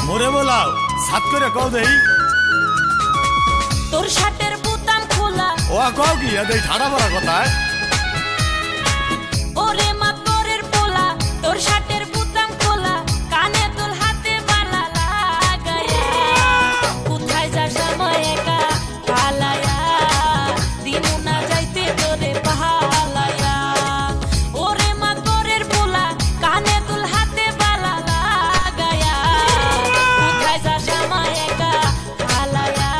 মোরে বলাও সাত করে কও দেই তোর শার্টের বোতাম খোলা ও কও কি এই ঠাড়া পড়া কথা ওরে মা তোরের পোলা তোর শার্টের বোতাম খোলা কানে তোর হাতে বালা লাগায়া কোথায় যাস সময় একা পালায়া দিমু না যাইতে তোরে পালায়া ওরে মা তোরের পোলা কানে তোর হাতে বালা লাগায়া কোথায় যাস সময় একা পালায়া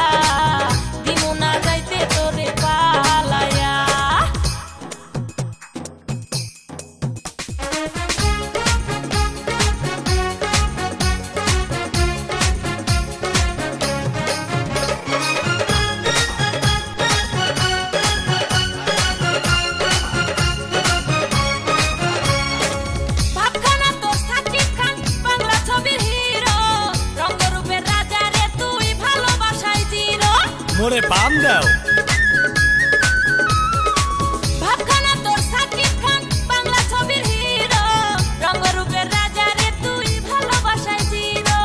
দিমু না যাইতে তোরে পালায়া মোরে পাম দাও ভাবখানা তোর সাকিব খান বাংলা ছবির হিরো রঙ্গরূপের রাজা রে তুই ভালোবাসায় চিরো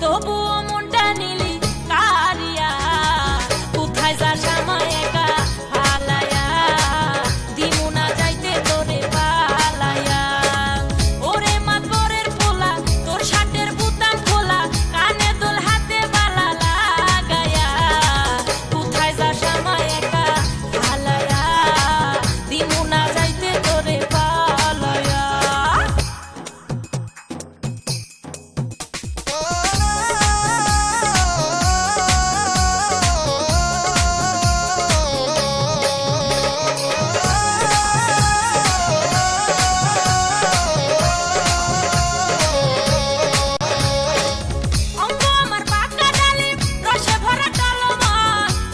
তবুও মনটা নিলি কারিয়া কোথায় যাস আমায় একা হালায়া দিমু না যাইতে তোরে পালায়া ওরে মা তোরের পোলা তোর শার্টের বোতাম খোলা কানে তোর হাতে বালা লাগায়া কোথায় যাস আমায় একা হালায়া দিমু না যাইতে তোরে পালায়া অঙ্গ আমার পাকা ডালিম রসে ভরা কালমা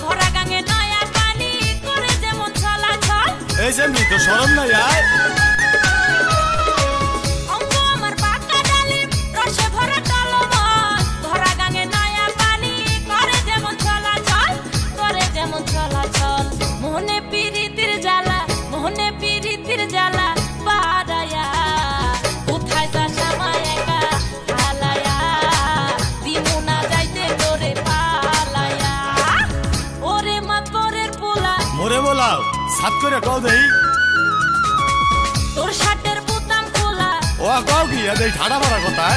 ভরা গাঙে নয়া পানি করে যেমন চলাচল এই যে তো শরম নাই আয় অঙ্গ আমার পাকা ডালিম রসে ভরা কালমা ভরা গাঙে নয়া পানি করে যেমন চলাচল মোহনে পিরিতির জ্বালা বাড়ায়া কোথায় যাস আমায় একা হালায়া দিমু না যাইতে তোরে পালায়া ওরে মা তোরের পোলা মোরে বলাও সাত করে কও দেই তোর শার্টের বোতাম খোলা ও কও কি এই ঠাড়া পড়া কথা